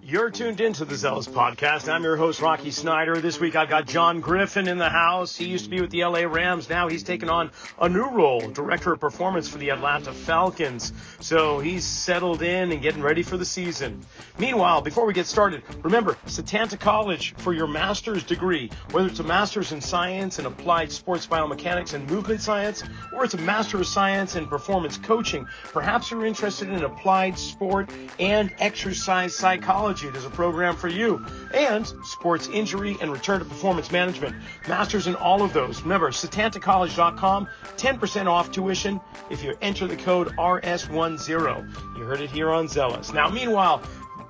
You're tuned into the Zealous Podcast. I'm your host, Rocky Snyder. This week I've got John Griffin in the house. He used to be with the LA Rams. Now he's taken on a new role, Director of Performance for the Atlanta Falcons. So he's settled in and getting ready for the season. Meanwhile, before we get started, remember, Setanta College for your master's degree, whether it's a master's in science and applied sports biomechanics and movement science, or it's a master of science in performance coaching. Perhaps you're interested in applied sport and exercise psychology. There's a program for you. And sports injury and return to performance management. Masters in all of those. Remember, setantacollege.com, 10% off tuition if you enter the code RS10. You heard it here on Zealous. Now, meanwhile,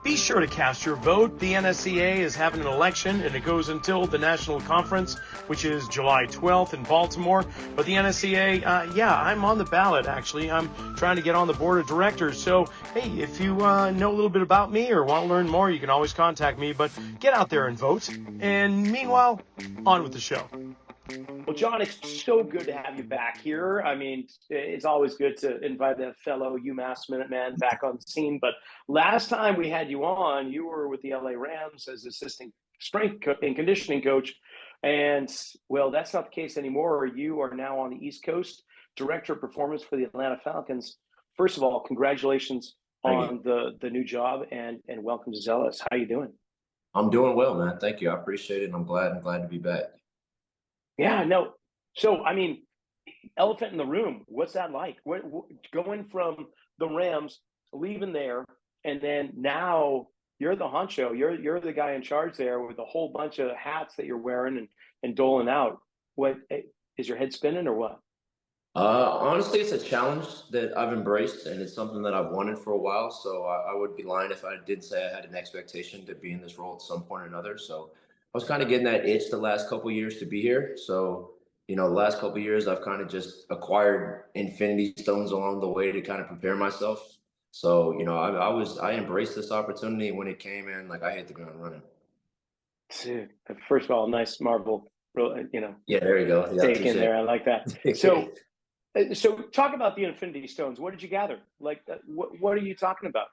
be sure to cast your vote. The NSCA is having an election, and it goes until the National Conference, which is July 12th in Baltimore. But the NSCA, I'm on the ballot, actually. I'm trying to get on the board of directors. So, hey, if you know a little bit about me or want to learn more, you can always contact me. But get out there and vote. And meanwhile, on with the show. Well, John, it's so good to have you back here. I mean, it's always good to invite a fellow UMass Minuteman back on the scene. But last time we had you on, you were with the LA Rams as assistant strength and conditioning coach. And, well, that's not the case anymore. You are now on the East Coast, Director of Performance for the Atlanta Falcons. First of all, congratulations on the new job and welcome to Zealous. How are you doing? I'm doing well, man. Thank you. I appreciate it. I'm glad to be back. Yeah, no. So, I mean, elephant in the room, what's that like? Going from the Rams, leaving there, and then now you're the honcho. You're the guy in charge there with a whole bunch of hats that you're wearing and doling out. What is your head spinning or what? Honestly, it's a challenge that I've embraced, and it's something that I've wanted for a while. So I would be lying if I did say I had an expectation to be in this role at some point or another. So I was kind of getting that itch the last couple of years to be here. So, the last couple of years, I've kind of just acquired infinity stones along the way to kind of prepare myself. So, I embraced this opportunity when it came in, like I hit the ground running. Dude, first of all, nice Marvel, Yeah, there you go. Yeah, take in there. I like that. So talk about the Infinity Stones. What did you gather? Like, what are you talking about?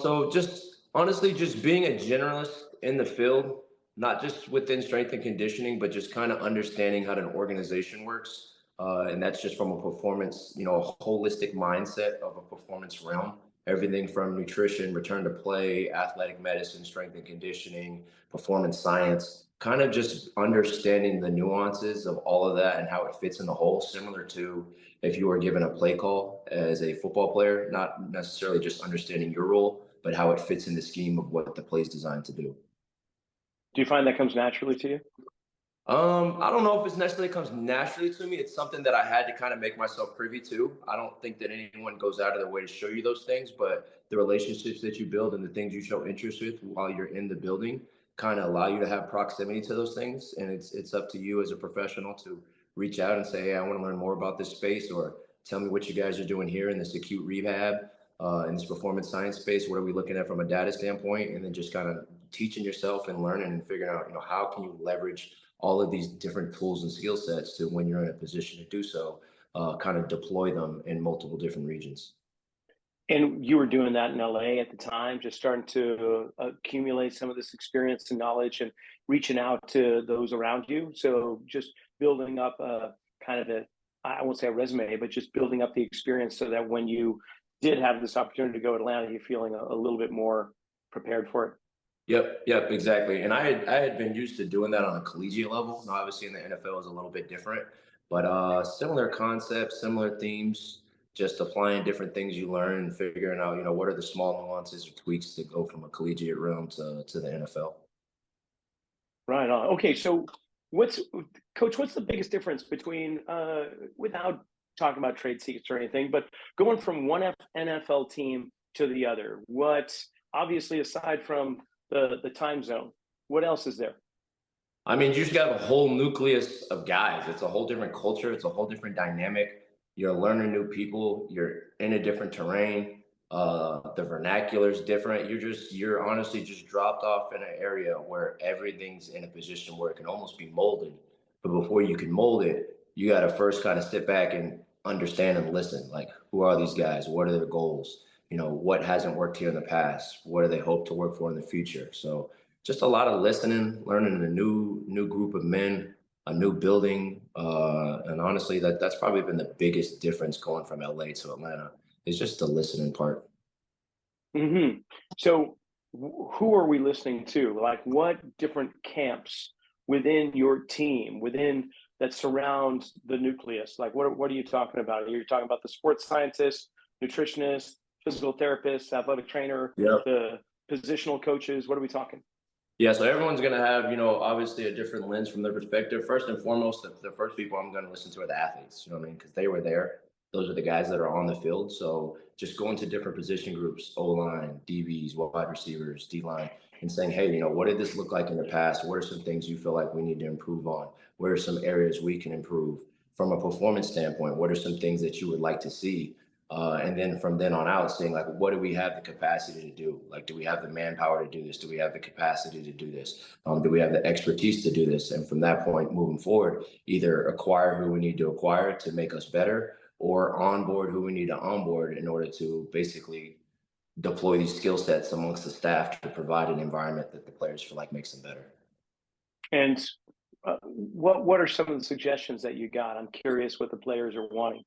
So just honestly, just being a generalist in the field, not just within strength and conditioning, but just kind of understanding how an organization works. And that's just from a performance, a holistic mindset of a performance realm. Everything from nutrition, return to play, athletic medicine, strength and conditioning, performance science, kind of just understanding the nuances of all of that and how it fits in the whole, similar to if you were given a play call as a football player, not necessarily just understanding your role, but how it fits in the scheme of what the play is designed to do. Do you find that comes naturally to you? I don't know if it necessarily comes naturally to me. It's something that I had to kind of make myself privy to. I don't think that anyone goes out of their way to show you those things, but the relationships that you build and the things you show interest with while you're in the building kind of allow you to have proximity to those things. And it's up to you as a professional to reach out and say, hey, I want to learn more about this space, or tell me what you guys are doing here in this acute rehab, in this performance science space. What are we looking at from a data standpoint? And then just kind of teaching yourself and learning and figuring out, how can you leverage all of these different tools and skill sets to, when you're in a position to do so, kind of deploy them in multiple different regions. And you were doing that in LA at the time, just starting to accumulate some of this experience and knowledge and reaching out to those around you. So just building up I won't say a resume, but just building up the experience so that when you did have this opportunity to go to Atlanta, you're feeling a little bit more prepared for it. Yep, exactly. And I had been used to doing that on a collegiate level. Now, obviously in the NFL is a little bit different, but similar concepts, similar themes, just applying different things you learn and figuring out, what are the small nuances or tweaks that go from a collegiate realm to the NFL. Right on. Okay, so Coach, what's the biggest difference between, without talking about trade secrets or anything, but going from one NFL team to the other? Obviously, aside from the time zone, what else is there? I mean, you just got a whole nucleus of guys. It's a whole different culture. It's a whole different dynamic. You're learning new people. You're in a different terrain. The vernacular is different. You're honestly just dropped off in an area where everything's in a position where it can almost be molded. But before you can mold it, you got to first kind of sit back and understand and listen. Like, who are these guys? What are their goals? what hasn't worked here in the past? What do they hope to work for in the future? So just a lot of listening, learning a new group of men, a new building, and honestly, that's probably been the biggest difference going from LA to Atlanta is just the listening part. Hmm. So, who are we listening to? Like, what different camps within your team, within that surrounds the nucleus? Like, what are you talking about? You're talking about the sports scientist, nutritionist, physical therapist, athletic trainer, Yeah. the positional coaches. What are we talking? Yeah, so everyone's going to have, obviously a different lens from their perspective. First and foremost, the first people I'm going to listen to are the athletes, you know what I mean? Because they were there. Those are the guys that are on the field. So just going to different position groups, O-line, DBs, wide receivers, D-line, and saying, hey, what did this look like in the past? What are some things you feel like we need to improve on? What are some areas we can improve? From a performance standpoint, what are some things that you would like to see? And then from then on out, saying like, what do we have the capacity to do? Like, do we have the manpower to do this? Do we have the capacity to do this? Do we have the expertise to do this? And from that point moving forward, either acquire who we need to acquire to make us better, or onboard who we need to onboard in order to basically deploy these skill sets amongst the staff to provide an environment that the players feel like makes them better. And what are some of the suggestions that you got? I'm curious what the players are wanting.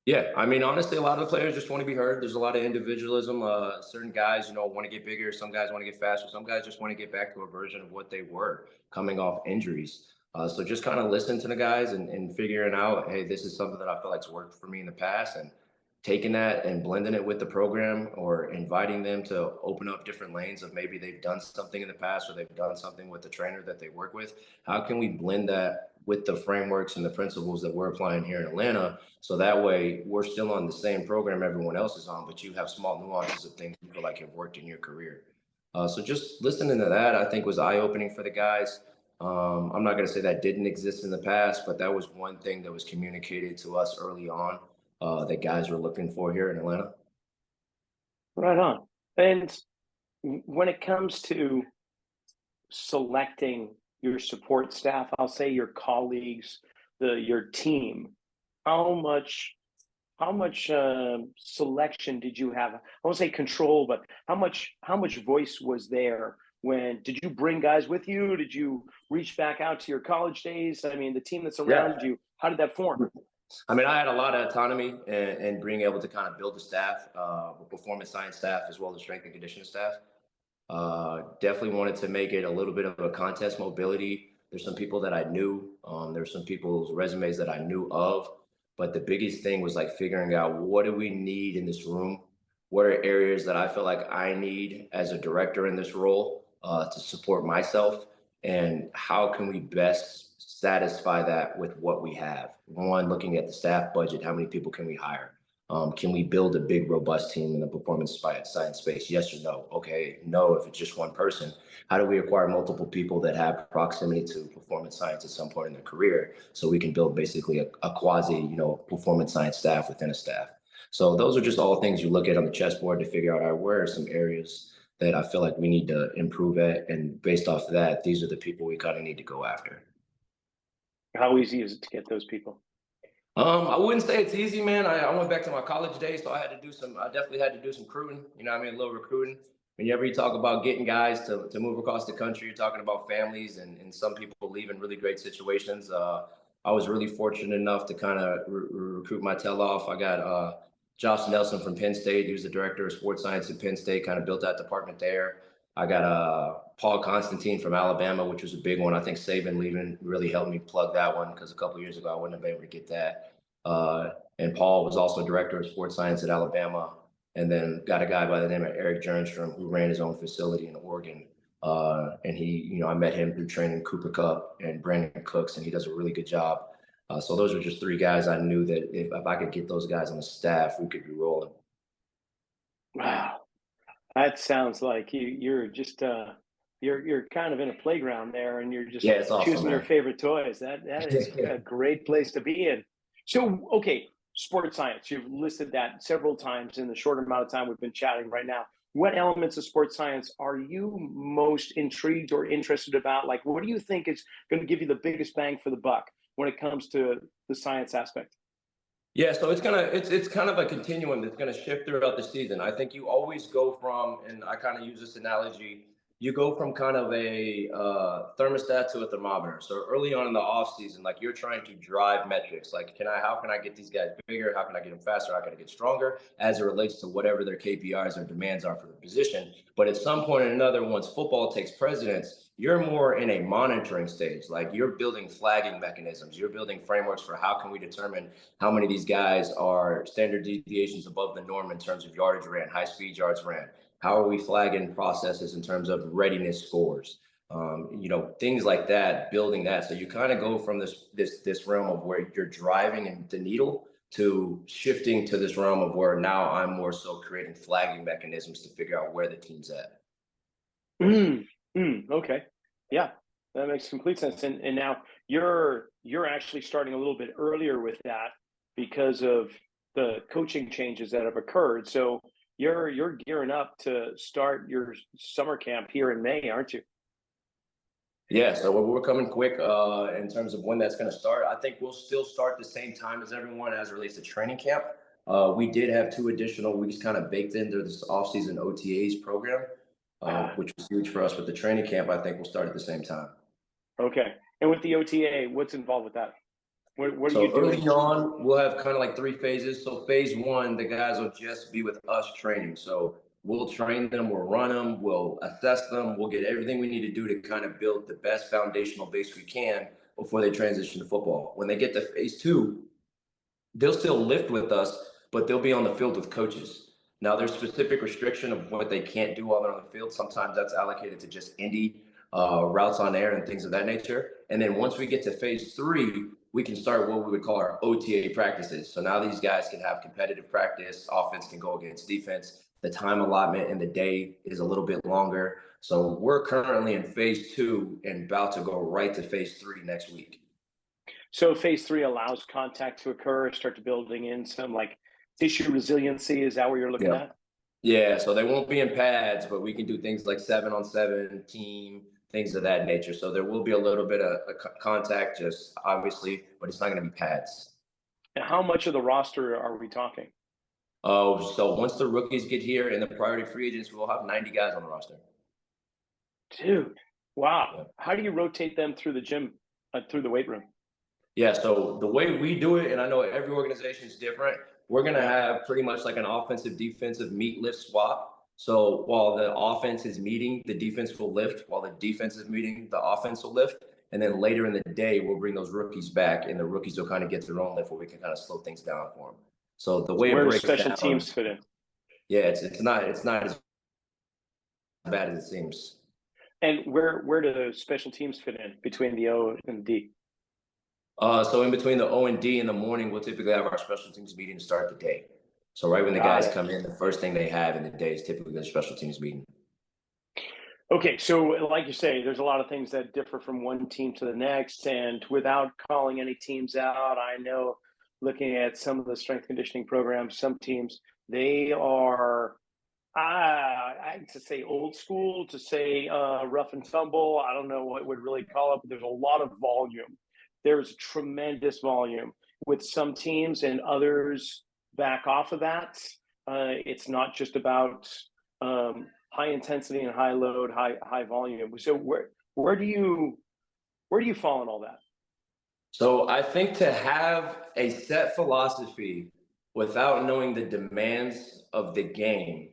Yeah, I mean, honestly, a lot of the players just want to be heard. There's a lot of individualism. Certain guys, want to get bigger. Some guys want to get faster. Some guys just want to get back to a version of what they were coming off injuries. So just kind of listen to the guys and figuring out, hey, this is something that I feel like's worked for me in the past, and taking that and blending it with the program, or inviting them to open up different lanes of maybe they've done something in the past or they've done something with the trainer that they work with. How can we blend that with the frameworks and the principles that we're applying here in Atlanta? So that way we're still on the same program everyone else is on, but you have small nuances of things you feel like have worked in your career. So just listening to that, I think was eye-opening for the guys. I'm not going to say that didn't exist in the past, but that was one thing that was communicated to us early on that guys were looking for here in Atlanta. Right on. And when it comes to selecting your support staff, I'll say your colleagues, your team, how much selection did you have? I won't say control, but how much voice was there? When did you bring guys with you? Did you reach back out to your college days? I mean, the team that's Yeah. around you, how did that form? I mean, I had a lot of autonomy and being able to kind of build the staff, performance science staff, as well as strength and conditioning staff. Definitely wanted to make it a little bit of a contest mobility. There's some people that I knew. There's some people's resumes that I knew of. But the biggest thing was like figuring out, what do we need in this room? What are areas that I feel like I need as a director in this role to support myself? And how can we best satisfy that with what we have? One, looking at the staff budget, how many people can we hire? Can we build a big, robust team in the performance science space? Yes or no? Okay, no, if it's just one person. How do we acquire multiple people that have proximity to performance science at some point in their career, so we can build basically a quasi, performance science staff within a staff? So those are just all things you look at on the chessboard to figure out, all right, where are some areas that I feel like we need to improve at? And based off of that, these are the people we kind of need to go after. How easy is it to get those people? I wouldn't say it's easy, man. I went back to my college days, so I definitely had to do some recruiting, a little recruiting. Whenever you talk about getting guys to move across the country, you're talking about families and some people leave in really great situations. I was really fortunate enough to kind of recruit my tail off. I got Josh Nelson from Penn State. He was the director of sports science at Penn State, kind of built that department there. I got Paul Constantine from Alabama, which was a big one. I think Saban leaving really helped me plug that one, because a couple of years ago I wouldn't have been able to get that. And Paul was also director of sports science at Alabama. And then got a guy by the name of Eric Jernstrom, who ran his own facility in Oregon. And he, I met him through training Cooper Cup and Brandon Cooks, and he does a really good job. So those are just three guys I knew that if I could get those guys on the staff, we could be rolling. Wow. That sounds like you're just you're kind of in a playground there, and you're Yeah, just it's awesome, choosing your man. favorite toys. That is a great place to be in. So, okay, sports science. You've listed that several times in the short amount of time we've been chatting right now. What elements of sports science are you most intrigued or interested about? Like, what do you think is going to give you the biggest bang for the buck when it comes to the science aspect? Yeah, so it's kind of a continuum that's gonna shift throughout the season. I think you always go from, and I kind of use this analogy, you go from kind of a thermostat to a thermometer. So early on in the off season, like you're trying to drive metrics, like how can I get these guys bigger? How can I get them faster? How can I get stronger? As it relates to whatever their KPIs or demands are for the position. But at some point or another, once football takes precedence, you're more in a monitoring stage. Like you're building flagging mechanisms. You're building frameworks for how can we determine how many of these guys are standard deviations above the norm in terms of yardage ran, high speed yards ran. How are we flagging processes in terms of readiness scores? Things like that, building that. So you kind of go from this realm of where you're driving the needle to shifting to this realm of where now I'm more so creating flagging mechanisms to figure out where the team's at. Okay. Yeah, that makes complete sense. And now you're actually starting a little bit earlier with that because of the coaching changes that have occurred. So you're gearing up to start your summer camp here in May, aren't you? Yeah, so we're coming quick in terms of when that's going to start. I think we'll still start the same time as everyone as it relates to training camp. We did have 2 additional weeks kind of baked into this offseason OTAs program, Ah, which was huge for us. With the training camp, I think we'll start at the same time. okay. And with the OTA, what's involved with that? What are So you early doing? on, we'll have kind of like 3 phases. So phase one, the guys will just be with us training. So we'll train them, we'll run them, we'll assess them, we'll get everything we need to do to kind of build the best foundational base we can before they transition to football. When they get to phase two, they'll still lift with us, but they'll be on the field with coaches. Now, there's specific restriction of what they can't do while they're on the field. Sometimes that's allocated to just Indy routes on air and things of that nature. And then once we get to phase three, we can start what we would call our OTA practices. So now these guys can have competitive practice. Offense can go against defense. The time allotment in the day is a little bit longer. So we're currently in phase two and about to go right to phase three next week. So phase three allows contact to occur, start to building in some like tissue resiliency. Is that what you're looking Yep. at? Yeah, so they won't be in pads, but we can do things like 7-on-7 team, things of that nature. So there will be a little bit of contact, just obviously, but it's not going to be pads. And how much of the roster are we talking? Oh, so once the rookies get here and the priority free agents, we'll have 90 guys on the roster. Dude, wow. Yeah. How do you rotate them through the gym, through the weight room? Yeah, so the way we do it, and I know every organization is different, we're going to Yeah. have pretty much like an offensive defensive meet lift swap. So while the offense is meeting, the defense will lift. While the defense is meeting, the offense will lift. And then later in the day, we'll bring those rookies back, and the rookies will kind of get their own lift where we can kind of slow things down for them. So the way it Where do breaks special down, teams fit in? yeah, it's not as bad as it seems. And where do the special teams fit in between the O and the D? So in between the O and D in the morning, we'll typically have our special teams meeting to start the day. So right when the Got guys it. come in, the first thing they have in the day is typically the special teams meeting. Okay, so like you say, there's a lot of things that differ from one team to the next, and without calling any teams out, I know looking at some of the strength conditioning programs, some teams they are to say old school, to say rough and tumble. I don't know what would really call it, but there's a lot of volume. There's tremendous volume with some teams, and others back off of that. It's not just about high intensity and high load, high volume. So where do you fall in all that? So I think to have a set philosophy without knowing the demands of the game,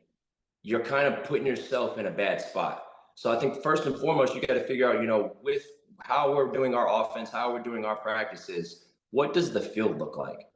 you're kind of putting yourself in a bad spot. So I think first and foremost, you got to figure out, with how we're doing our offense, how we're doing our practices, what does the field look like?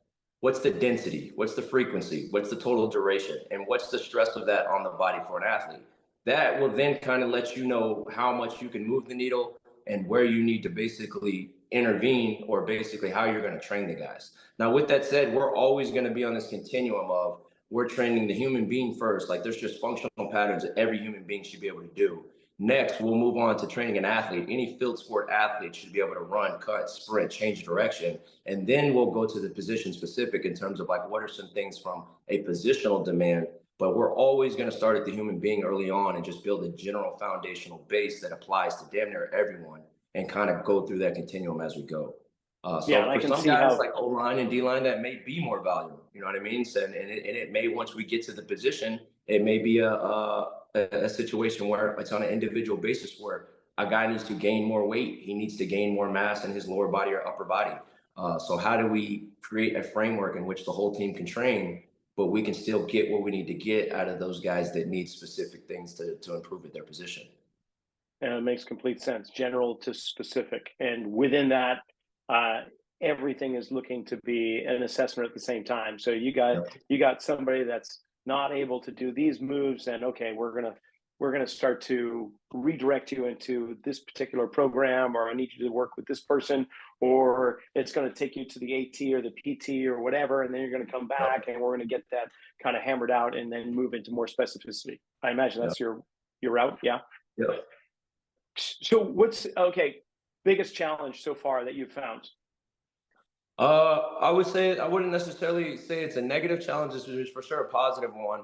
What's the density? What's the frequency? What's the total duration? And what's the stress of that on the body for an athlete? That will then kind of let you know how much you can move the needle and where you need to basically intervene or basically how you're going to train the guys. Now, with that said, we're always going to be on this continuum of we're training the human being first. Like there's just functional patterns that every human being should be able to do. Next, we'll move on to training an athlete. Any field sport athlete should be able to run, cut, sprint, change direction. And then we'll go to the position specific in terms of like what are some things from a positional demand. But we're always going to start at the human being early on and just build a general foundational base that applies to damn near everyone and kind of go through that continuum as we go. Yeah, and So I for can some see guys how. like O-line and D-line, that may be more valuable. You know what I mean? So, and it may, once we get to the position, it may be a situation where it's on an individual basis where a guy needs to gain more weight. He needs to gain more mass in his lower body or upper body. So how do we create a framework in which the whole team can train, but we can still get what we need to get out of those guys that need specific things to improve at their position? And it makes complete sense, general to specific. And within that, uh, everything is looking to be an assessment at the same time. So Yep. you got somebody that's not able to do these moves, and okay, we're gonna start to redirect you into this particular program, or I need you to work with this person, or it's going to take you to the AT or the PT or whatever, and then you're going to come Yep. back, and we're going to get that kind of hammered out, and then move into more specificity. I imagine Yep. that's your route, yeah. Yep. So what's okay? Biggest challenge so far that you've found? I would say I wouldn't necessarily say it's a negative challenge. It's for sure a positive one.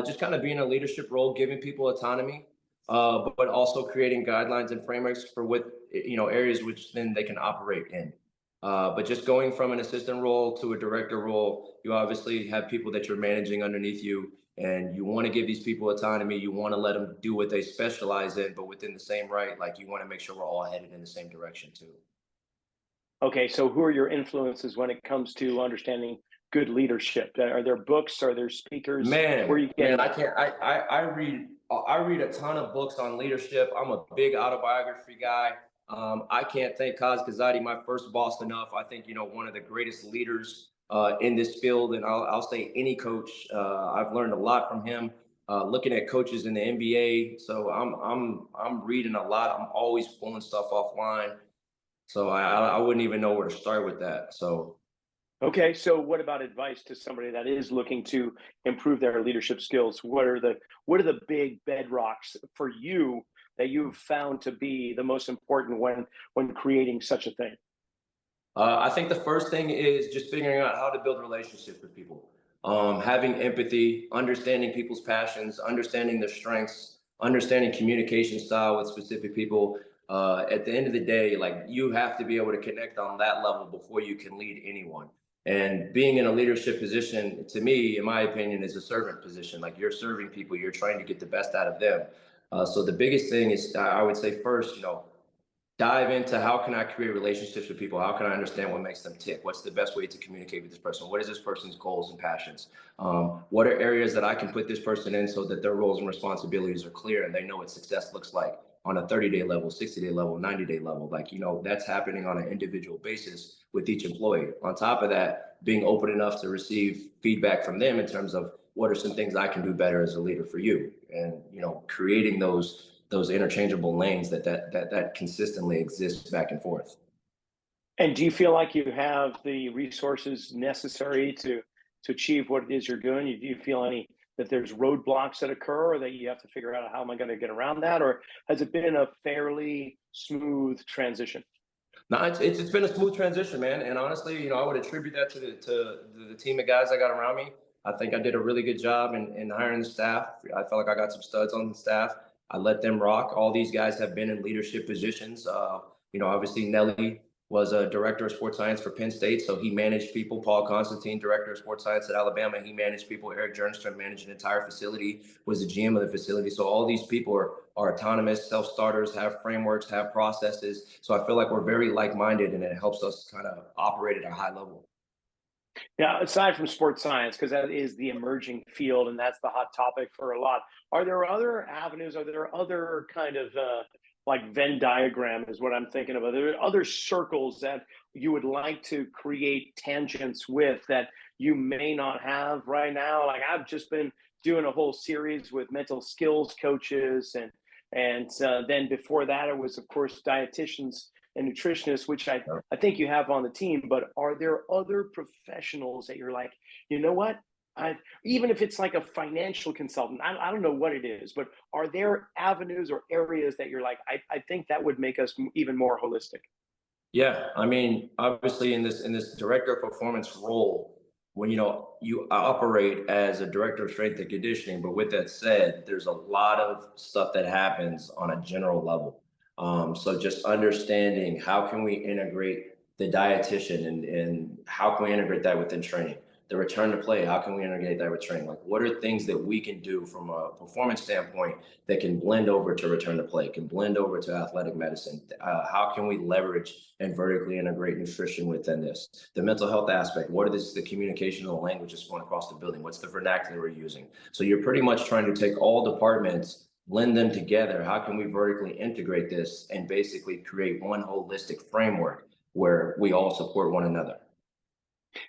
Just kind of being a leadership role, giving people autonomy, but also creating guidelines and frameworks for what areas which then they can operate in. But just going from an assistant role to a director role, you obviously have people that you're managing underneath you, and you want to give these people autonomy. You want to let them do what they specialize in, but within the same right. Like you want to make sure we're all headed in the same direction too. Okay, so who are your influences when it comes to understanding good leadership? Are there books? Are there speakers? Where are you Man, getting I that? can't. I read a ton of books on leadership. I'm a big autobiography guy. I can't thank Kaz Kazadi, my first boss, enough. I think one of the greatest leaders in this field, and I'll say any coach. I've learned a lot from him. Looking at coaches in the NBA, so I'm reading a lot. I'm always pulling stuff offline. So I wouldn't even know where to start with that. So Okay, so what about advice to somebody that is looking to improve their leadership skills? What are the big bedrocks for you that you've found to be the most important when creating such a thing? I think the first thing is just figuring out how to build relationships with people, having empathy, understanding people's passions, understanding their strengths, understanding communication style with specific people. At the end of the day, like you have to be able to connect on that level before you can lead anyone. And being in a leadership position, to me, in my opinion, is a servant position. Like you're serving people, you're trying to get the best out of them. So the biggest thing is, I would say first, dive into how can I create relationships with people? How can I understand what makes them tick? What's the best way to communicate with this person? What is this person's goals and passions? What are areas that I can put this person in so that their roles and responsibilities are clear and they know what success looks like on a 30-day level, 60-day level, 90-day level? Like, that's happening on an individual basis with each employee. On top of that, being open enough to receive feedback from them in terms of what are some things I can do better as a leader for you, and creating those interchangeable lanes that consistently exist back and forth. And do you feel like you have the resources necessary to achieve what it is you're doing? Do you feel any that there's roadblocks that occur, or that you have to figure out how am I going to get around that, or has it been a fairly smooth transition? No, it's been a smooth transition, man. And honestly, I would attribute that to the team of guys I got around me. I think I did a really good job in hiring the staff. I felt like I got some studs on the staff. I let them rock. All these guys have been in leadership positions. Obviously Nelly was a director of sports science for Penn State, so he managed people. Paul Constantine, director of sports science at Alabama, he managed people. Eric Jernstrom managed an entire facility, was the GM of the facility. So all these people are autonomous, self-starters, have frameworks, have processes. So I feel like we're very like-minded, and it helps us kind of operate at a high level. Now, aside from sports science, because that is the emerging field and that's the hot topic for a lot, are there other avenues? Are there other kind of like Venn diagram is what I'm thinking of? Are there other circles that you would like to create tangents with that you may not have right now? Like I've just been doing a whole series with mental skills coaches, and then before that, it was of course dietitians and nutritionists, which I think you have on the team. But are there other professionals that you're like, you know what? Even if it's like a financial consultant, I don't know what it is, but are there avenues or areas that you're like, I think that would make us even more holistic? Yeah, I mean, obviously in this director of performance role, when you operate as a director of strength and conditioning, but with that said, there's a lot of stuff that happens on a general level. So just understanding how can we integrate the dietitian, and how can we integrate that within training? The return to play, how can we integrate that with training? Like, what are things that we can do from a performance standpoint that can blend over to return to play, can blend over to athletic medicine? How can we leverage and vertically integrate nutrition within this? The mental health aspect, what is the communication and the language that's going across the building? What's the vernacular we're using? So you're pretty much trying to take all departments, blend them together. How can we vertically integrate this and basically create one holistic framework where we all support one another?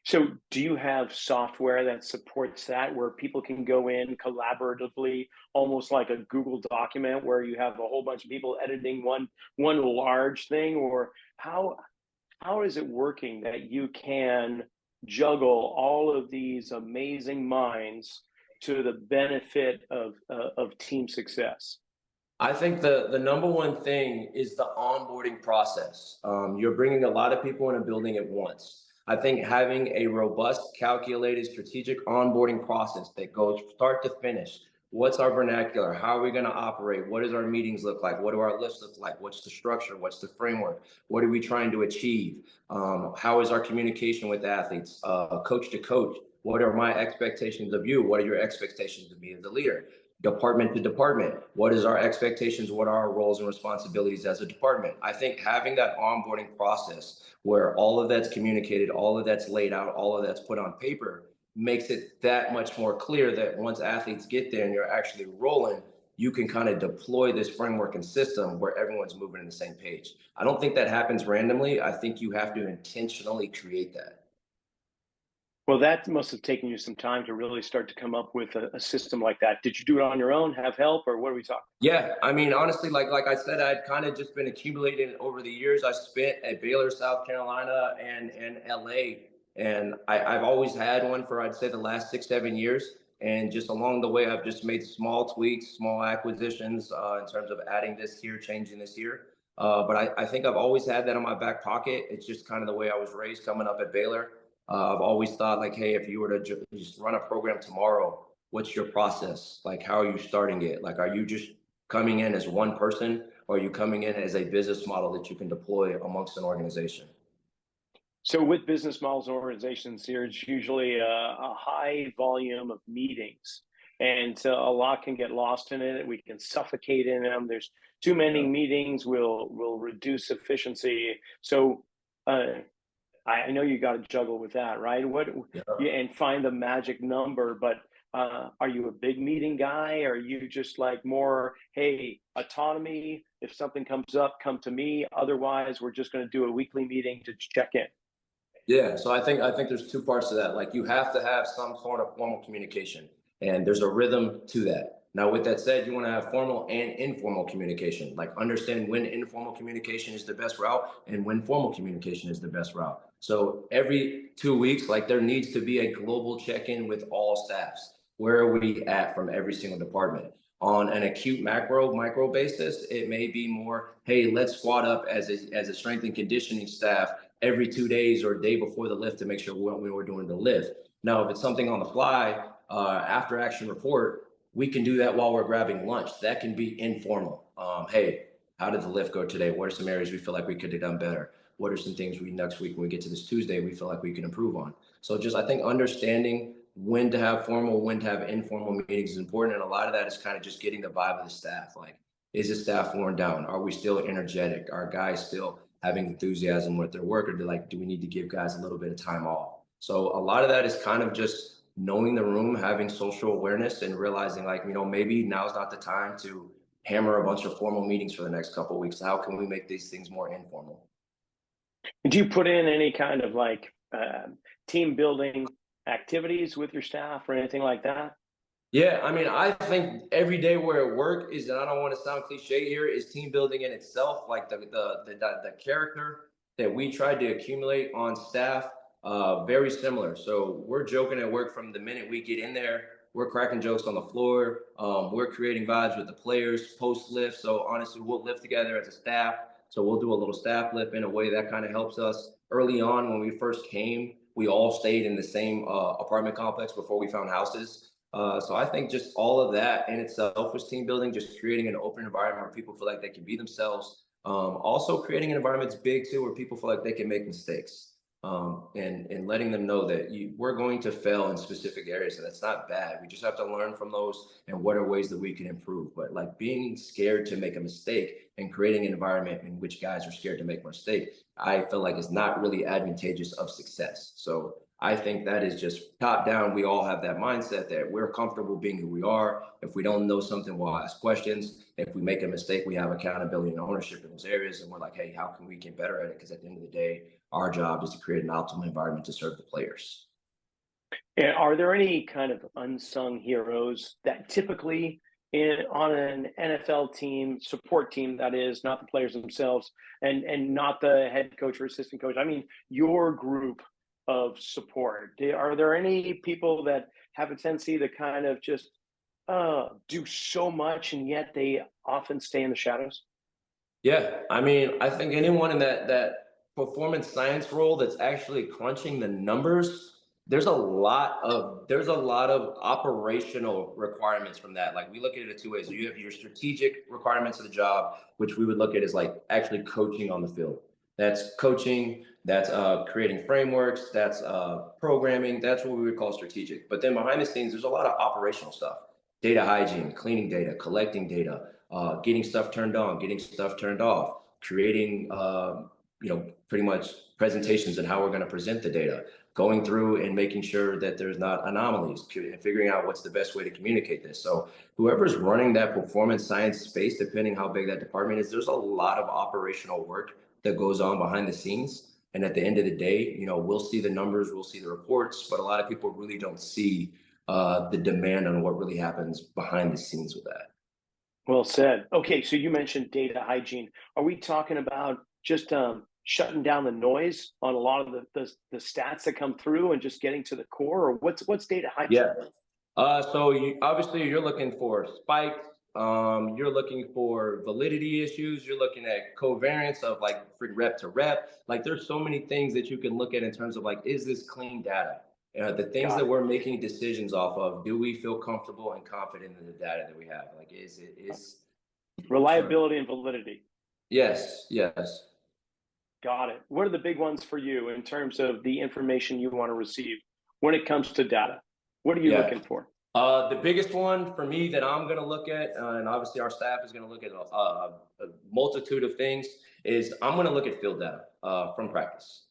So, do you have software that supports that where people can go in collaboratively, almost like a Google document where you have a whole bunch of people editing one large thing? Or how is it working that you can juggle all of these amazing minds to the benefit of team success? I think the number one thing is the onboarding process. You're bringing a lot of people in a building at once. I think having a robust, calculated, strategic onboarding process that goes start to finish. What's our vernacular? How are we going to operate? What does our meetings look like? What do our lists look like? What's the structure? What's the framework? What are we trying to achieve? How is our communication with athletes, coach to coach? What are my expectations of you? What are your expectations of me as a leader? Department to department, what is our expectations? What are our roles and responsibilities as a department? I think having that onboarding process where all of that's communicated, all of that's laid out, all of that's put on paper makes it that much more clear that once athletes get there and you're actually rolling, you can kind of deploy this framework and system where everyone's moving in the same page. I don't think that happens randomly. I think you have to intentionally create that. Well, that must have taken you some time to really start to come up with a system like that. Did you do it on your own, have help, or what are we talking? Yeah, I mean, honestly, like I said, I'd kind of just been accumulating over the years. I spent at Baylor, South Carolina, and LA, and I've always had one for I'd say the last 6, 7 years. And just along the way, I've just made small tweaks, small acquisitions in terms of adding this here, changing this here. But I think I've always had that in my back pocket. It's just kind of the way I was raised coming up at Baylor. I've always thought like, hey, if you were to just run a program tomorrow, what's your process? Like, how are you starting it? Like, are you just coming in as one person, or are you coming in as a business model that you can deploy amongst an organization? So with business models and organizations, there's usually a high volume of meetings, and so a lot can get lost in it. We can suffocate in them. There's too many Yeah. meetings will reduce efficiency. So I know you got to juggle with that, right? What Yeah. yeah, and find the magic number. But are you a big meeting guy? Are you just like more, hey, autonomy? If something comes up, come to me. Otherwise, we're just going to do a weekly meeting to check in. Yeah, so I think there's two parts to that. Like you have to have some sort of formal communication, and there's a rhythm to that. Now, with that said, you want to have formal and informal communication. Like understand when informal communication is the best route and when formal communication is the best route. So every 2 weeks, like there needs to be a global check-in with all staffs. Where are we at from every single department? On an acute macro micro basis, it may be more, hey, let's squat up as a strength and conditioning staff every 2 days or a day before the lift to make sure we were doing the lift. Now, if it's something on the fly, after action report, we can do that while we're grabbing lunch. That can be informal. Hey, how did the lift go today? What are some areas we feel like we could have done better? What are some things we next week when we get to this Tuesday we feel like we can improve on? So just I think understanding when to have formal, when to have informal meetings is important. And a lot of that is kind of just getting the vibe of the staff. Like, is the staff worn down? Are we still energetic? Are guys still having enthusiasm with their work, or do we need to give guys a little bit of time off? So a lot of that is kind of just knowing the room, having social awareness, and realizing like, maybe now's not the time to hammer a bunch of formal meetings for the next couple of weeks. How can we make these things more informal? Do you put in any kind of like team building activities with your staff or anything like that? Yeah, I mean, I think every day we're at work is, and I don't want to sound cliche here, is team building in itself. Like the character that we tried to accumulate on staff, very similar. So we're joking at work from the minute we get in there. We're cracking jokes on the floor. We're creating vibes with the players post lift. So honestly, we'll lift together as a staff. So we'll do a little staff lift in a way that kind of helps us. Early on, when we first came, we all stayed in the same apartment complex before we found houses. So I think just all of that in itself was team building, just creating an open environment where people feel like they can be themselves, Also creating an environment that's big too, where people feel like they can make mistakes. And letting them know that we're going to fail in specific areas, and that's not bad. We just have to learn from those and what are ways that we can improve. But like being scared to make a mistake and creating an environment in which guys are scared to make a mistake, I feel like is not really advantageous of success. So I think that is just top down. We all have that mindset that we're comfortable being who we are. If we don't know something, we'll ask questions. If we make a mistake, we have accountability and ownership in those areas. And we're like, hey, how can we get better at it? Because at the end of the day, our job is to create an optimal environment to serve the players. And are there any kind of unsung heroes that typically on an NFL team, support team, that is, not the players themselves, and not the head coach or assistant coach? I mean, your group of support. Are there any people that have a tendency to kind of just do so much and yet they often stay in the shadows? Yeah, I mean, I think anyone in that performance science role that's actually crunching the numbers, there's a lot of operational requirements from that. Like we look at it in two ways. You have your strategic requirements of the job, which we would look at as like actually coaching on the field. That's coaching, that's creating frameworks, that's programming, that's what we would call strategic. But then behind the scenes, there's a lot of operational stuff. Data hygiene, cleaning data, collecting data, getting stuff turned on, getting stuff turned off, creating, pretty much presentations and how we're going to present the data, going through and making sure that there's not anomalies, figuring out what's the best way to communicate this. So whoever's running that performance science space, depending how big that department is, there's a lot of operational work that goes on behind the scenes. And at the end of the day, we'll see the numbers, we'll see the reports, but a lot of people really don't see the demand on what really happens behind the scenes with that. Well said. Okay, so you mentioned data hygiene. Are we talking about just shutting down the noise on a lot of the stats that come through and just getting to the core, or what's data hygiene? Yeah. So obviously you're looking for spikes. You're looking for validity issues. You're looking at covariance of like rep to rep. Like there's so many things that you can look at in terms of like, is this clean data? The things Got that it. we're making decisions off of, do we feel comfortable and confident in the data that we have? Like, is Reliability and validity. yes, yes. Got it. What are the big ones for you in terms of the information you want to receive when it comes to data? What are you Yeah. looking for? The biggest one for me that I'm going to look at, and obviously our staff is going to look at a multitude of things, is I'm going to look at field data from practice.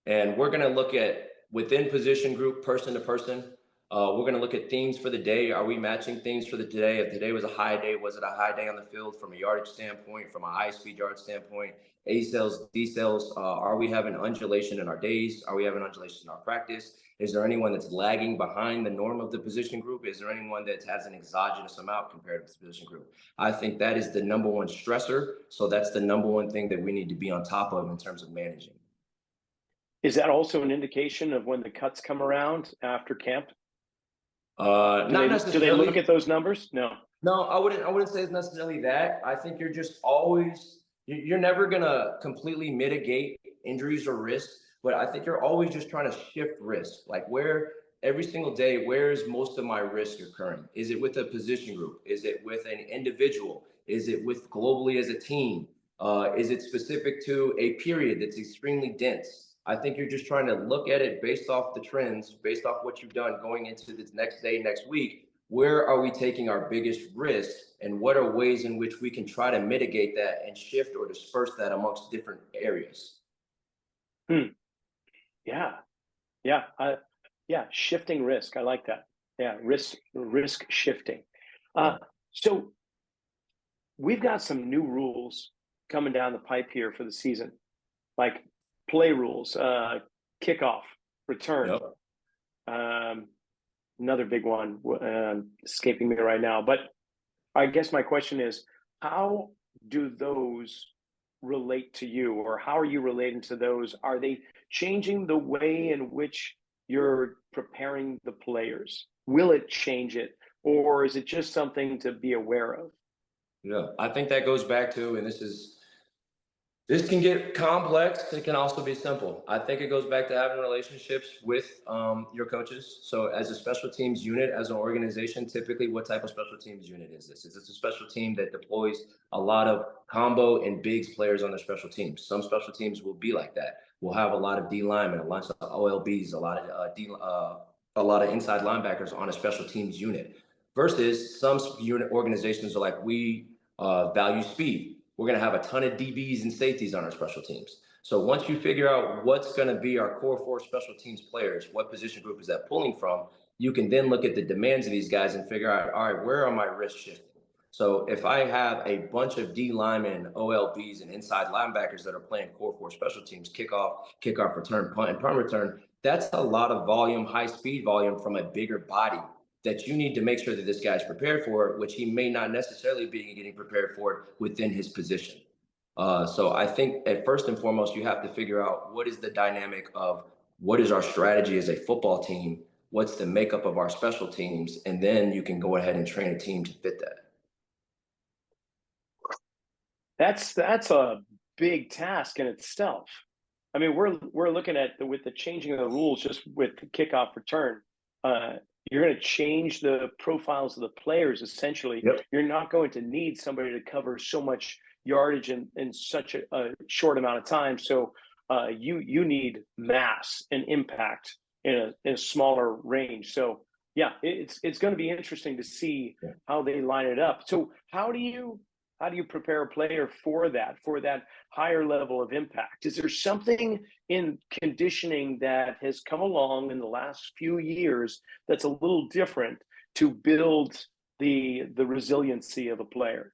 And we're going to look at within position group, person to person. We're going to look at themes for the day. Are we matching things for the today? If today was a high day, was it a high day on the field from a yardage standpoint, from a high speed yard standpoint, A cells, D cells? Are we having undulation in our days? Are we having undulation in our practice? Is there anyone that's lagging behind the norm of the position group? Is there anyone that has an exogenous amount compared to the position group? I think that is the number one stressor. So that's the number one thing that we need to be on top of in terms of managing. Is that also an indication of when the cuts come around after camp? Not necessarily. Do they look at those numbers? No. No, I wouldn't say it's necessarily that. I think you're just always, you're never gonna completely mitigate injuries or risk, but I think you're always just trying to shift risk. Like every single day, where is most of my risk occurring? Is it with a position group? Is it with an individual? Is it with globally as a team? Is it specific to a period that's extremely dense? I think you're just trying to look at it based off the trends, based off what you've done going into this next day, next week. Where are we taking our biggest risk, and what are ways in which we can try to mitigate that and shift or disperse that amongst different areas? Yeah. Yeah. Yeah. Shifting risk. I like that. Yeah. Risk shifting. So we've got some new rules coming down the pipe here for the season, like play rules, kickoff, return. Yep. Another big one escaping me right now. But I guess my question is, how do those relate to you, or how are you relating to those? Are they changing the way in which you're preparing the players? Will it change it, or is it just something to be aware of? Yeah, I think that goes back to, and this is This can get complex. It can also be simple. I think it goes back to having relationships with your coaches. So, as a special teams unit, as an organization, typically, what type of special teams unit is this? Is this a special team that deploys a lot of combo and bigs players on their special teams? Some special teams will be like that. We'll have a lot of D linemen, a lot of OLBs, a lot of inside linebackers on a special teams unit. Versus some unit organizations are like, we value speed. We're going to have a ton of DBs and safeties on our special teams. So once you figure out what's going to be our core four special teams players, what position group is that pulling from, you can then look at the demands of these guys and figure out, all right, where are my risks shifting? So if I have a bunch of D linemen, OLBs, and inside linebackers that are playing core four special teams, kickoff return, punt, and punt return, that's a lot of volume, high speed volume from a bigger body that you need to make sure that this guy's prepared for, which he may not necessarily be getting prepared for within his position. So I think at first and foremost, you have to figure out what is the dynamic of what is our strategy as a football team, what's the makeup of our special teams, and then you can go ahead and train a team to fit that. That's a big task in itself. I mean, we're looking at with the changing of the rules, just with the kickoff return. You're going to change the profiles of the players. Essentially, Yep. You're not going to need somebody to cover so much yardage in such a short amount of time. So you need mass and impact in a smaller range. So yeah, it's going to be interesting to see how they line it up. So how do you prepare a player for that higher level of impact? Is there something in conditioning that has come along in the last few years that's a little different to build the resiliency of a player?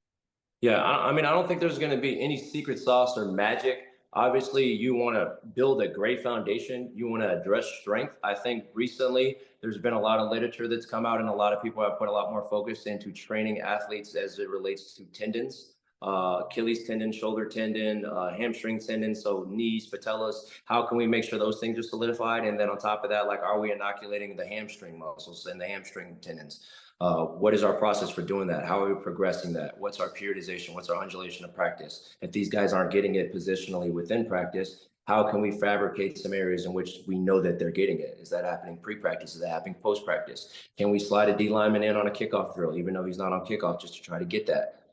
Yeah, I mean, I don't think there's going to be any secret sauce or magic. Obviously, you want to build a great foundation. You want to address strength. I think recently there's been a lot of literature that's come out, and a lot of people have put a lot more focus into training athletes as it relates to tendons, Achilles tendon, shoulder tendon, hamstring tendon, so knees, patellas. How can we make sure those things are solidified? And then on top of that, like, are we inoculating the hamstring muscles and the hamstring tendons? What is our process for doing that? How are we progressing that? What's our periodization? What's our undulation of practice? If these guys aren't getting it positionally within practice, how can we fabricate some areas in which we know that they're getting it? Is that happening pre-practice? Is that happening post-practice? Can we slide a D lineman in on a kickoff drill, even though he's not on kickoff, just to try to get that?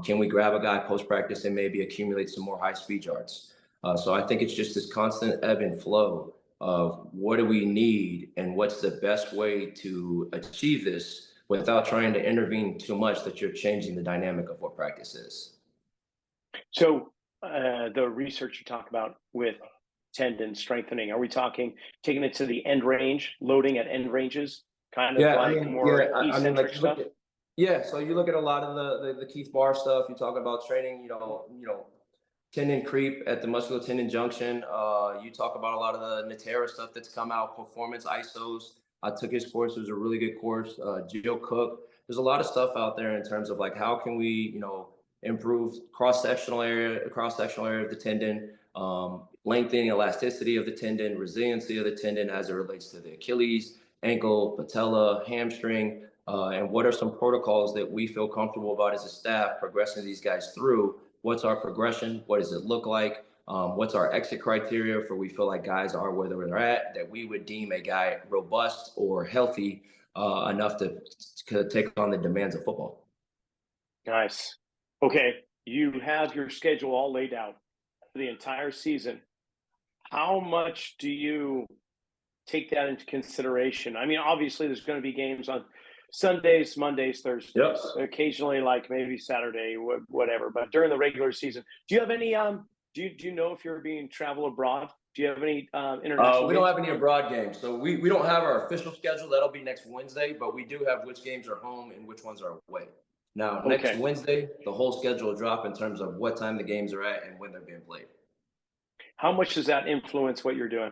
Can we grab a guy post-practice and maybe accumulate some more high speed yards? So I think it's just this constant ebb and flow of what do we need and what's the best way to achieve this without trying to intervene too much that you're changing the dynamic of what practice is. So the research you talk about with tendon strengthening, are we talking taking it to the end range, loading at end ranges, kind of more eccentric stuff? So you look at a lot of the Keith Barr stuff. You talk about training, tendon creep at the muscular tendon junction. You talk about a lot of the Natera stuff that's come out, performance ISOs. I took his course. It was a really good course. Jill Cook. There's a lot of stuff out there in terms of like how can we, improve cross-sectional area of the tendon, lengthening elasticity of the tendon, resiliency of the tendon as it relates to the Achilles, ankle, patella, hamstring, and what are some protocols that we feel comfortable about as a staff progressing these guys through. What's our progression? What does it look like? What's our exit criteria for we feel like guys are where they're at, that we would deem a guy robust or healthy enough to take on the demands of football. Nice. Okay, you have your schedule all laid out for the entire season. How much do you take that into consideration? I mean, obviously there's going to be games on Sundays, Mondays, Thursdays, occasionally like maybe Saturday, whatever. But during the regular season, do you have any do you know if you're being travel abroad? Do you have any international We games? don't have any abroad games. So we don't have our official schedule. That'll be next Wednesday, but we do have which games are home and which ones are away. Now, next Wednesday, the whole schedule will drop in terms of what time the games are at and when they're being played. How much does that influence what you're doing?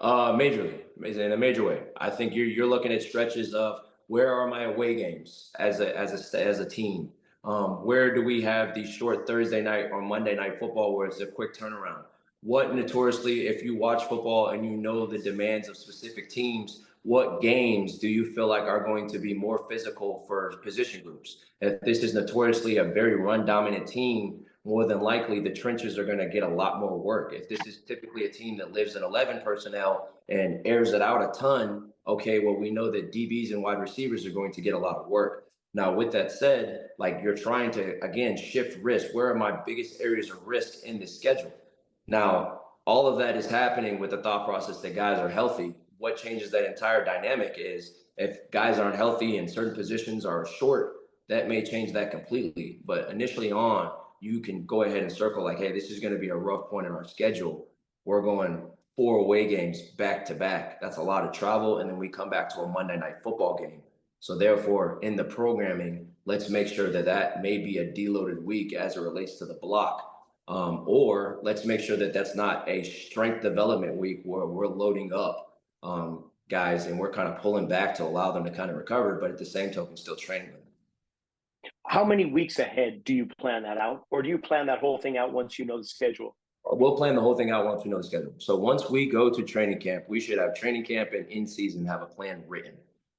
Majorly, in a major way. I think you're looking at stretches of where are my away games as a team? Where do we have these short Thursday night or Monday night football where it's a quick turnaround? What notoriously, if you watch football and you know the demands of specific teams, what games do you feel like are going to be more physical for position groups? If this is notoriously a very run dominant team more than likely the trenches are going to get a lot more work. If this is typically a team that lives in 11 personnel and airs it out a ton, okay, well, we know that DBs and wide receivers are going to get a lot of work. Now, with that said, like, you're trying to, again, shift risk. Where are my biggest areas of risk in this schedule? Now, all of that is happening with the thought process that guys are healthy. What changes that entire dynamic is if guys aren't healthy and certain positions are short, that may change that completely. But initially on, you can go ahead and circle like, hey, this is going to be a rough point in our schedule. We're going 4 away games back to back. That's a lot of travel. And then we come back to a Monday night football game. So therefore, in the programming, let's make sure that that may be a deloaded week as it relates to the block. Or let's make sure that that's not a strength development week where we're loading up guys and we're kind of pulling back to allow them to kind of recover, but at the same token, still training them. How many weeks ahead do you plan that out? Or do you plan that whole thing out once you know the schedule? We'll plan the whole thing out once we know the schedule. So once we go to training camp, we should have training camp and in season have a plan written.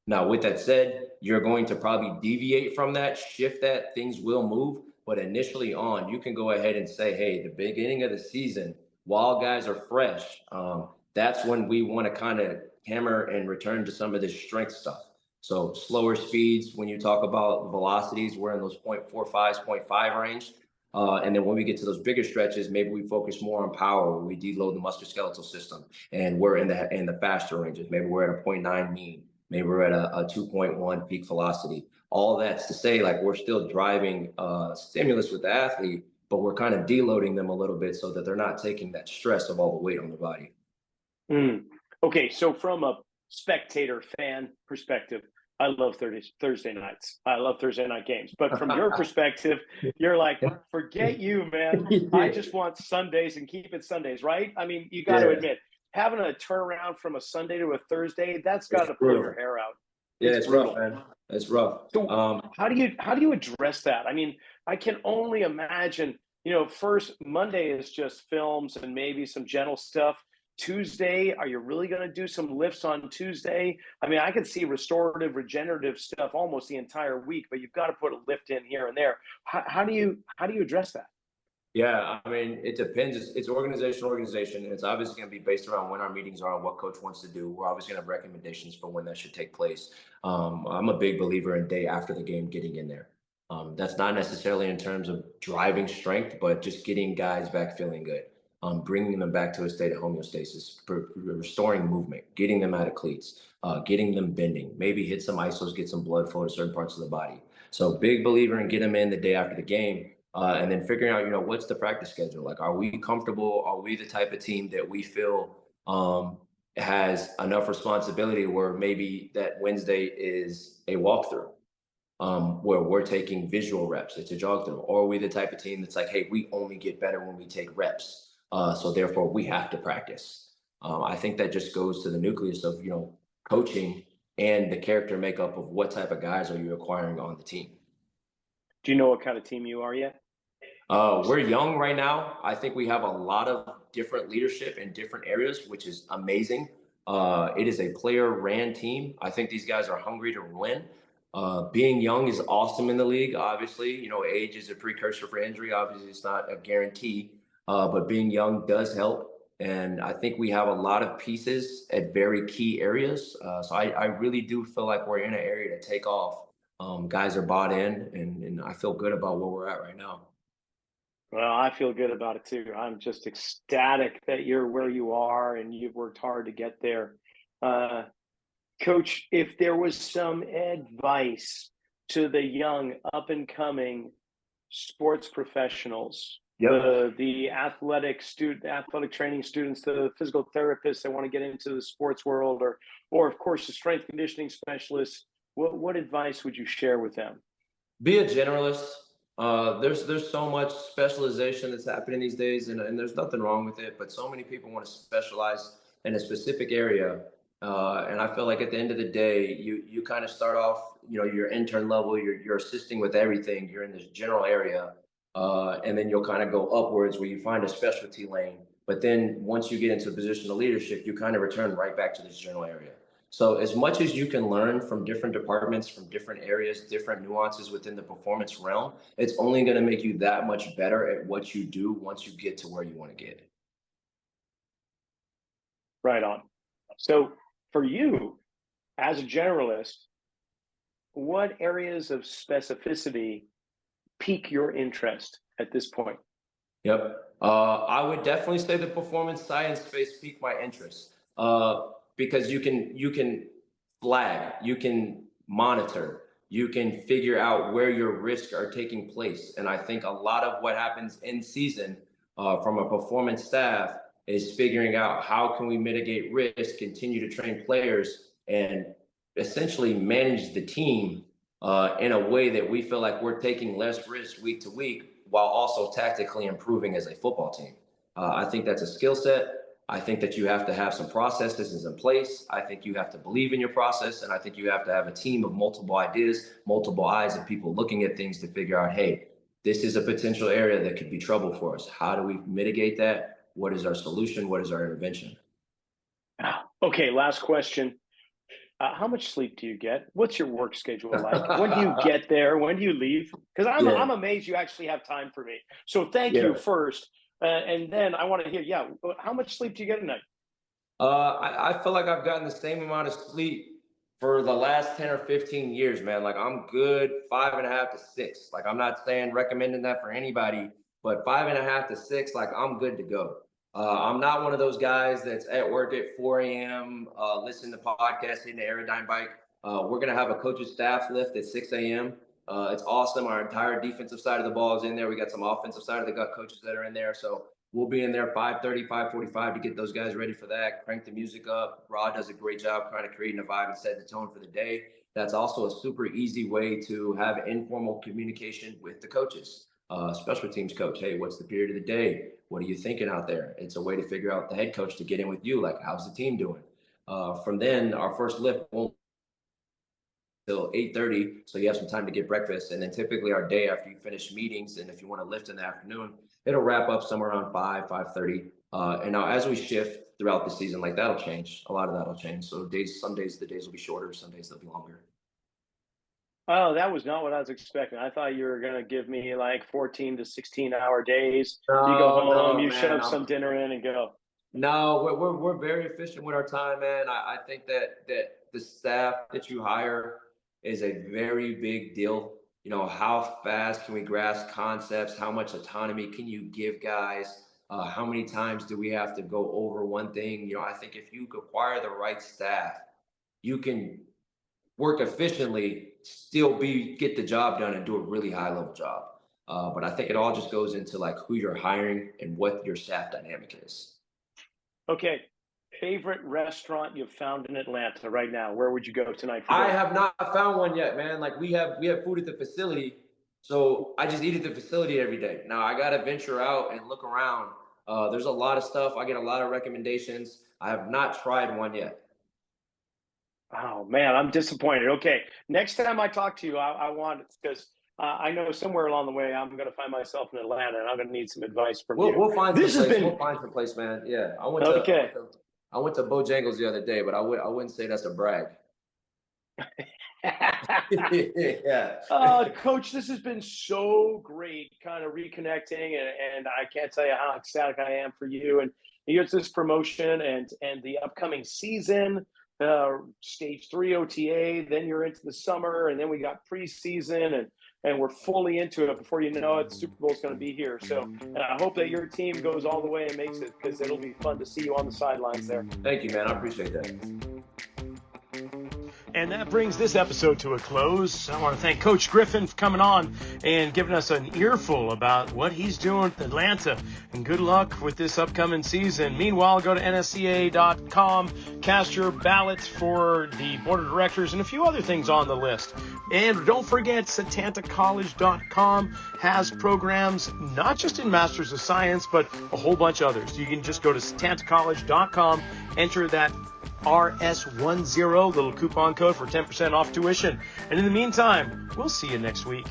Now, with that said, you're going to probably deviate from that, shift that, things will move. But initially on, you can go ahead and say, hey, the beginning of the season, while guys are fresh, that's when we want to kind of hammer and return to some of this strength stuff. So slower speeds, when you talk about velocities, we're in those 0.45, 0.5 range. And then when we get to those bigger stretches, maybe we focus more on power. We deload the musculoskeletal system, and we're in the faster ranges. Maybe we're at a 0.9 mean. Maybe we're at a 2.1 peak velocity. All that's to say, like, we're still driving stimulus with the athlete, but we're kind of deloading them a little bit so that they're not taking that stress of all the weight on their body. Okay, so from a spectator fan perspective, I love Thursday nights. I love Thursday night games. But from your perspective, you're like, forget you, man. I just want Sundays and keep it Sundays, right? I mean, you got to admit, having a turnaround from a Sunday to a Thursday, that's got to pull your hair out. Yeah, it's rough, man. It's rough. So how do you address that? I mean, I can only imagine, first Monday is just films and maybe some gentle stuff. Tuesday, are you really going to do some lifts on Tuesday? I mean, I can see restorative, regenerative stuff almost the entire week, but you've got to put a lift in here and there. How do you address that? Yeah, I mean, it depends. It's organization, and it's obviously going to be based around when our meetings are and what coach wants to do. We're obviously going to have recommendations for when that should take place. I'm a big believer in day after the game getting in there. That's not necessarily in terms of driving strength, but just getting guys back feeling good. Bringing them back to a state of homeostasis, restoring movement, getting them out of cleats, getting them bending, maybe hit some isos, get some blood flow to certain parts of the body. So big believer in get them in the day after the game. And then figuring out, what's the practice schedule? Like, are we comfortable? Are we the type of team that we feel has enough responsibility where maybe that Wednesday is a walkthrough, where we're taking visual reps, it's a jog through? Or are we the type of team that's like, hey, we only get better when we take reps, so therefore we have to practice? I think that just goes to the nucleus of, coaching and the character makeup of what type of guys are you acquiring on the team. Do you know what kind of team you are yet? We're young right now. I think we have a lot of different leadership in different areas, which is amazing. It is a player-ran team. I think these guys are hungry to win. Being young is awesome in the league. Obviously, age is a precursor for injury. Obviously, it's not a guarantee, but being young does help. And I think we have a lot of pieces at very key areas. So I really do feel like we're in an area to take off. Guys are bought in, and I feel good about where we're at right now. Well, I feel good about it too. I'm just ecstatic that you're where you are and you've worked hard to get there. Coach, if there was some advice to the young up and coming sports professionals, the athletic training students, the physical therapists that want to get into the sports world, or of course the strength conditioning specialists, what advice would you share with them? Be a generalist. There's so much specialization that's happening these days, and there's nothing wrong with it, but so many people want to specialize in a specific area. And I feel like at the end of the day, you kind of start off, your intern level, you're assisting with everything. You're in this general area. And then you'll kind of go upwards where you find a specialty lane. But then once you get into a position of leadership, you kind of return right back to this general area. So as much as you can learn from different departments, from different areas, different nuances within the performance realm, it's only going to make you that much better at what you do once you get to where you want to get. Right on. So for you, as a generalist, what areas of specificity pique your interest at this point? Yep. I would definitely say the performance science space piqued my interest because you can flag, you can monitor, you can figure out where your risks are taking place. And I think a lot of what happens in season from a performance staff is figuring out how can we mitigate risk, continue to train players, and essentially manage the team in a way that we feel like we're taking less risk week to week while also tactically improving as a football team. I think that's a skill set. I think that you have to have some processes in place. I think you have to believe in your process. And I think you have to have a team of multiple ideas, multiple eyes of people looking at things to figure out, hey, this is a potential area that could be trouble for us. How do we mitigate that? What is our solution? What is our intervention? Okay, last question. How much sleep do you get? What's your work schedule like? When do you get there? When do you leave? Because I'm amazed you actually have time for me. So thank you first. And then I want to hear, how much sleep do you get a night? I feel like I've gotten the same amount of sleep for the last 10 or 15 years, man. Like I'm good 5.5 to 6. Like I'm not saying recommending that for anybody, but 5.5 to 6, like I'm good to go. I'm not one of those guys that's at work at 4 a.m. Listening to podcasts, hitting the Aerodyne bike. We're going to have a coach's staff lift at 6 a.m. It's awesome. Our entire defensive side of the ball is in there. We got some offensive side of the gut coaches that are in there. So we'll be in there 5:30, 5:45 to get those guys ready for that. Crank the music up. Rod does a great job kind of creating a vibe and setting the tone for the day. That's also a super easy way to have informal communication with the coaches. Special teams coach, hey, what's the period of the day? What are you thinking out there? It's a way to figure out the head coach to get in with you, like how's the team doing? From then, our first lift won't till 8:30, so you have some time to get breakfast. And then typically our day after you finish meetings, and if you want to lift in the afternoon, it'll wrap up somewhere around 5:30. And now as we shift throughout the season, like that'll change. A lot of that'll change. So some days the days will be shorter, some days they'll be longer. Oh, that was not what I was expecting. I thought you were going to give me like 14 to 16-hour days. No, you go home, you man, shove some dinner in and go. No, we're very efficient with our time, man. I think that the staff that you hire is a very big deal. You know, how fast can we grasp concepts? How much autonomy can you give guys? How many times do we have to go over one thing? You know, I think if you acquire the right staff, you can work efficiently, still get the job done and do a really high level job. But I think it all just goes into like who you're hiring and what your staff dynamic is. Okay. Favorite restaurant you've found in Atlanta right now? Where would you go tonight? I have not found one yet, man. Like we have food at the facility. So I just eat at the facility every day. Now I got to venture out and look around. There's a lot of stuff. I get a lot of recommendations. I have not tried one yet. Oh, man, I'm disappointed. Okay, next time I talk to you, I want it because I know somewhere along the way I'm going to find myself in Atlanta, and I'm going to need some advice from you. We'll find some place. We'll find some place, man. Yeah, I went to Bojangles the other day, but I wouldn't say that's a brag. Yeah. Coach, this has been so great, kind of reconnecting, and I can't tell you how ecstatic I am for you. And you get this promotion and the upcoming season. Stage 3 OTA, then you're into the summer, and then we got preseason, and we're fully into it. Before you know it, the Super Bowl is going to be here. So, and I hope that your team goes all the way and makes it, because it'll be fun to see you on the sidelines there. Thank you, man. I appreciate that. And that brings this episode to a close. I want to thank Coach Griffin for coming on and giving us an earful about what he's doing in Atlanta. And good luck with this upcoming season. Meanwhile, go to nsca.com, cast your ballots for the board of directors and a few other things on the list. And don't forget, setantacollege.com has programs not just in Masters of Science, but a whole bunch of others. You can just go to setantacollege.com, enter that RS10, little coupon code for 10% off tuition. And in the meantime, we'll see you next week.